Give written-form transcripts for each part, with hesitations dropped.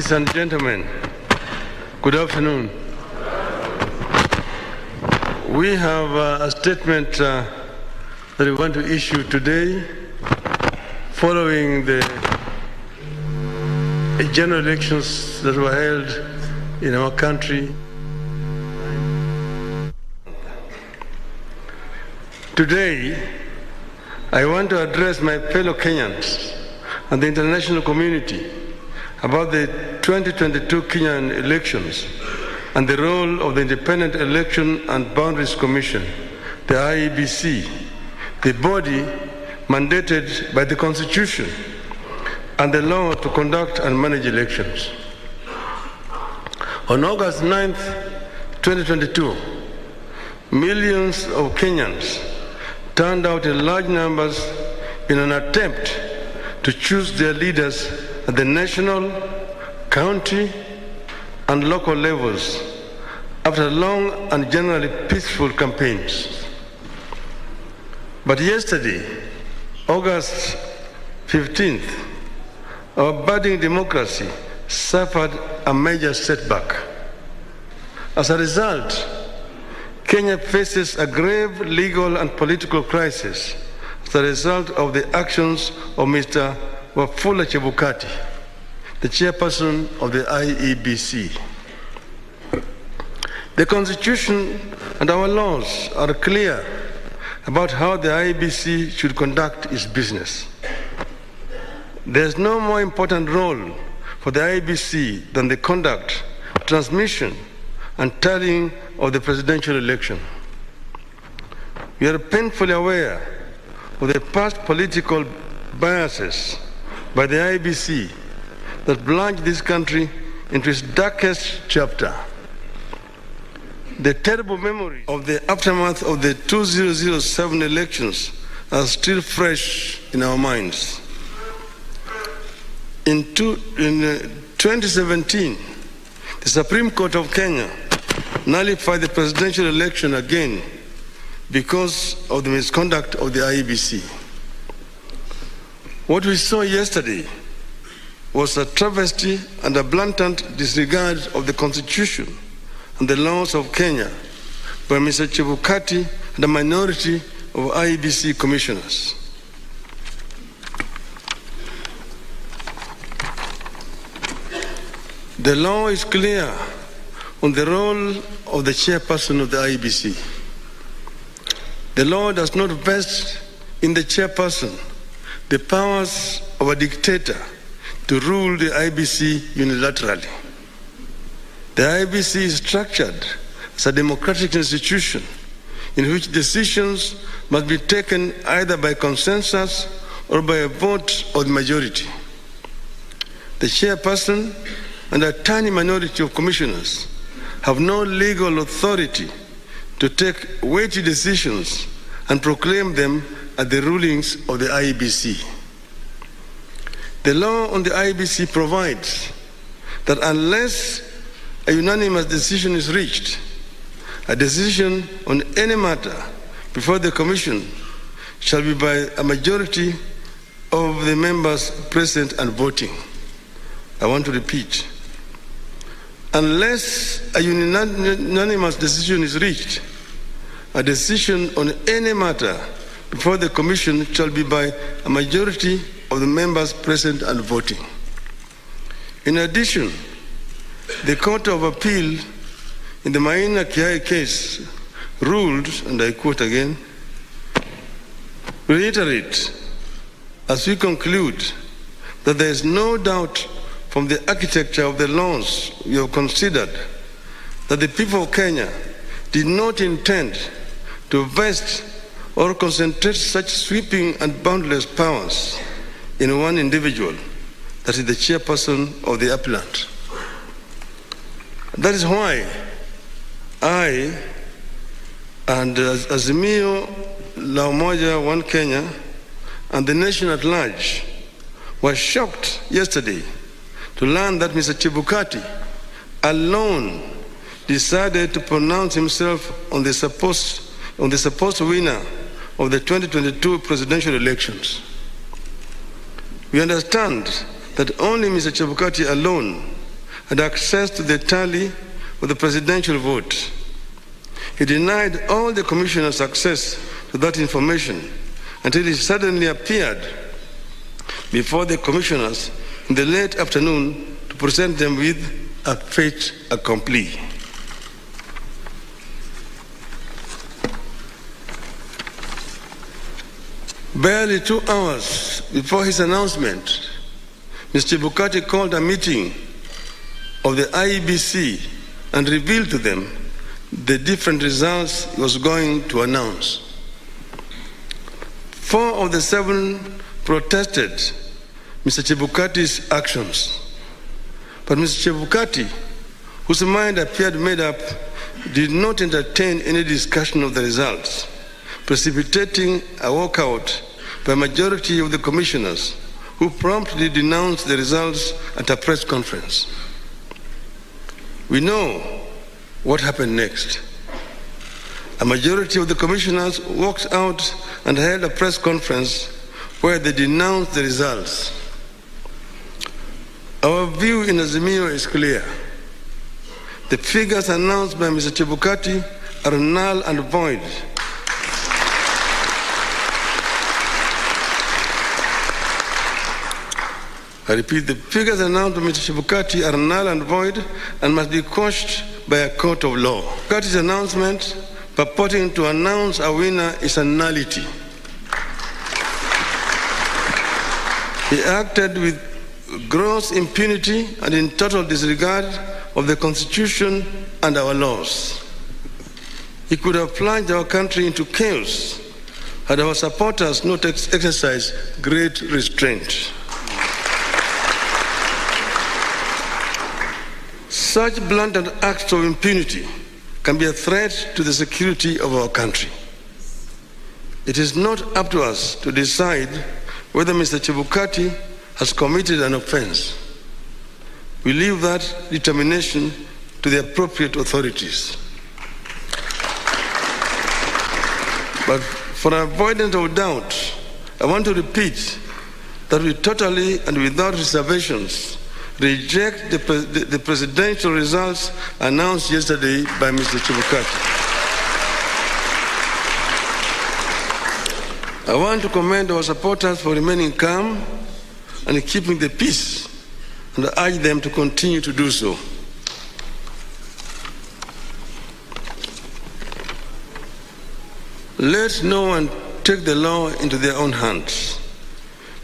Ladies and gentlemen, good afternoon. We have a statement that we want to issue today following the general elections that were held in our country. Today, I want to address my fellow Kenyans and the international community about the 2022 Kenyan elections and the role of the Independent Election and Boundaries Commission, the IEBC, the body mandated by the Constitution and the law to conduct and manage elections. On August 9th, 2022, millions of Kenyans turned out in large numbers in an attempt to choose their leaders at the national, county, and local levels after long and generally peaceful campaigns. But yesterday, August 15th, our budding democracy suffered a major setback. As a result, Kenya faces a grave legal and political crisis as a result of the actions of Mr. Wafula Chebukati, the chairperson of the IEBC. The Constitution and our laws are clear about how the IEBC should conduct its business. There is no more important role for the IEBC than the conduct, transmission, and tallying of the presidential election. We are painfully aware of the past political biases by the IEBC that plunged this country into its darkest chapter. The terrible memory of the aftermath of the 2007 elections are still fresh in our minds. In 2017, the Supreme Court of Kenya nullified the presidential election again because of the misconduct of the IEBC. What we saw yesterday was a travesty and a blatant disregard of the Constitution and the laws of Kenya by Mr. Chebukati and a minority of IEBC commissioners. The law is clear on the role of the chairperson of the IEBC. The law does not vest in the chairperson the powers of a dictator to rule the IEBC unilaterally. The IEBC is structured as a democratic institution in which decisions must be taken either by consensus or by a vote of the majority. The chairperson and a tiny minority of commissioners have no legal authority to take weighty decisions and proclaim them as the rulings of the IEBC. The law on the IEBC provides that unless a unanimous decision is reached, a decision on any matter before the Commission shall be by a majority of the members present and voting. I want to repeat. Unless a unanimous decision is reached, a decision on any matter before the Commission shall be by a majority of the members present and voting. In addition, the Court of Appeal in the Maina Kiai case ruled, and I quote again, reiterate as we conclude that there is no doubt from the architecture of the laws we have considered that the people of Kenya did not intend to vest or concentrate such sweeping and boundless powers in one individual, that is the chairperson of the appellant. That is why I and Azimio La Umoja One Kenya and the nation at large were shocked yesterday to learn that Mr. Chebukati alone decided to pronounce himself on the supposed winner of the 2022 presidential elections. We understand that only Mr. Chebukati alone had access to the tally of the presidential vote. He denied all the commissioners access to that information until he suddenly appeared before the commissioners in the late afternoon to present them with a fait accompli. Barely 2 hours before his announcement, Mr. Chebukati called a meeting of the IEBC and revealed to them the different results he was going to announce. 4 of the 7 protested Mr. Chebukati's actions. But Mr. Chebukati, whose mind appeared made up, did not entertain any discussion of the results, precipitating a walkout by a majority of the commissioners, who promptly denounced the results at a press conference. We know what happened next. A majority of the commissioners walked out and held a press conference where they denounced the results. Our view in Azimio is clear. The figures announced by Mr. Chebukati are null and void. I repeat, the figures announced by Mr. Chebukati are null and void and must be quashed by a court of law. Chebukati's announcement purporting to announce a winner is a nullity. He acted with gross impunity and in total disregard of the Constitution and our laws. He could have plunged our country into chaos had our supporters not exercised great restraint. Such blatant acts of impunity can be a threat to the security of our country. It is not up to us to decide whether Mr. Chebukati has committed an offense. We leave that determination to the appropriate authorities. But for avoidance of doubt, I want to repeat that we totally and without reservations reject the presidential results announced yesterday by Mr. Chebukati. I want to commend our supporters for remaining calm and keeping the peace, and I urge them to continue to do so. Let no one take the law into their own hands.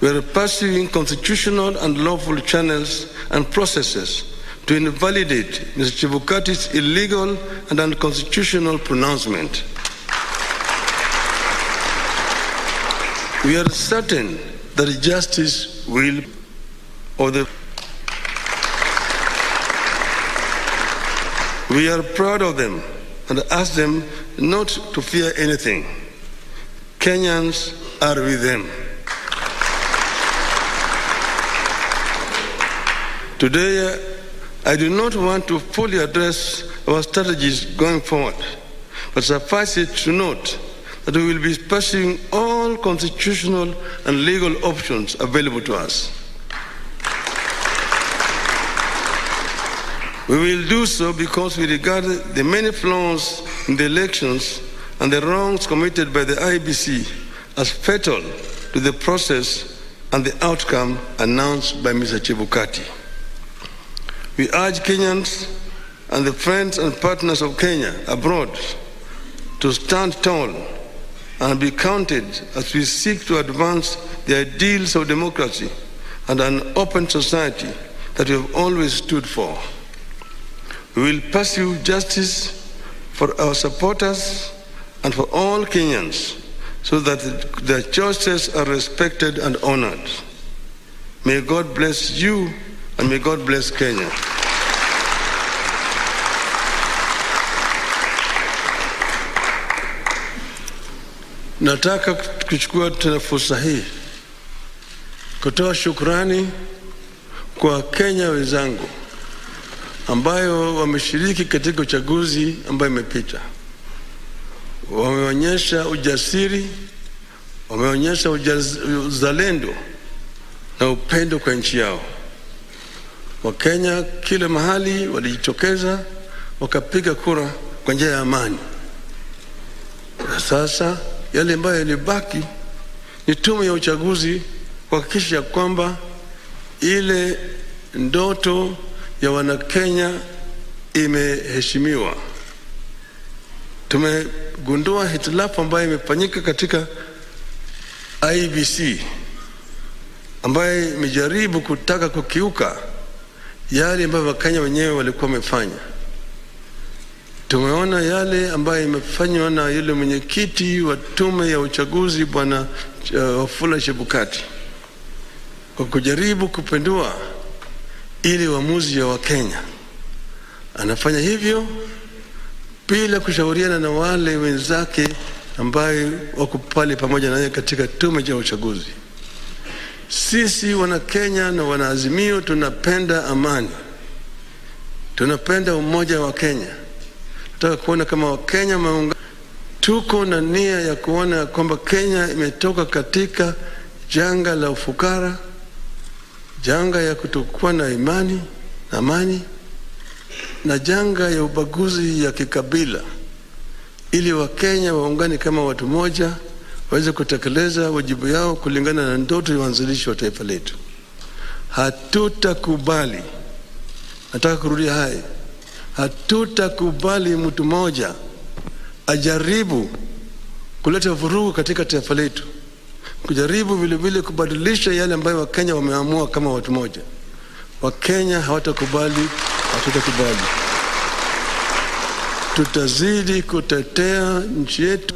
We are pursuing constitutional and lawful channels and processes to invalidate Mr. Chebukati's illegal and unconstitutional pronouncement. We are certain that justice will We are proud of them and ask them not to fear anything. Kenyans are with them. Today, I do not want to fully address our strategies going forward, but suffice it to note that we will be pursuing all constitutional and legal options available to us. We will do so because we regard the many flaws in the elections and the wrongs committed by the IEBC as fatal to the process and the outcome announced by Mr. Chebukati. We urge Kenyans and the friends and partners of Kenya abroad to stand tall and be counted as we seek to advance the ideals of democracy and an open society that we have always stood for. We will pursue justice for our supporters and for all Kenyans so that their choices are respected and honored. May God bless you and may God bless Kenya. Nataka kuchukua tena fursa hii kutoa shukrani kwa Kenya wenzangu ambayo wameshiriki katika uchaguzi ambayo imepita. Wameonyesha ujasiri, wameonyesha uzalendo na upendo kwa nchi yao. Wakenya kila mahali walijitokeza wakapiga kura kwa njia ya amani. Sasa yale ambayo yalibaki ni tume ya uchaguzi kuhakikisha kwamba ile ndoto ya Wanakenya imeheshimiwa. Tumegundua hitilafu ambayo imefanyika katika IBC ambayo imejaribu kutaka kukiuka yale ambayo Wakenya wenyewe walikuwa wamefanya. Tumeona yale ambayo imefanywa na yule mwenyekiti wa tume ya uchaguzi Bwana Wafula Chebukati kwa kujaribu kupindua ili uamuzi ya Wakenya. Anafanya hivyo bila kushauriana na wale wenzake ambaye wako pale pamoja naye katika tume ya uchaguzi. Sisi Wanakenya na Wanaazimio tunapenda amani. Tunapenda umoja wa Kenya. Tunataka kuona kama Wakenya maungano. Tuko na nia ya kuona kwamba Kenya imetoka katika janga la ufukara, janga ya kutokuwa na amani na janga ya ubaguzi ya kikabila, ili Wakenya waungane kama watu moja waweze kutekeleza wajibu yao kulingana na ndoto ya uanzilishi wa taifa letu. Hatutakubali, nataka kurudia haya, hatutakubali mtu mmoja ajaribu kuleta vurugu katika taifa letu, kujaribu vile vile kubadilisha yale ambayo Wakenya wameamua kama watu moja. Wakenya hawatakubali, hatutakubali. Tutazidi kutetea nchi yetu.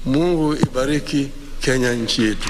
Mungu ibariki Kenya, nchi yetu.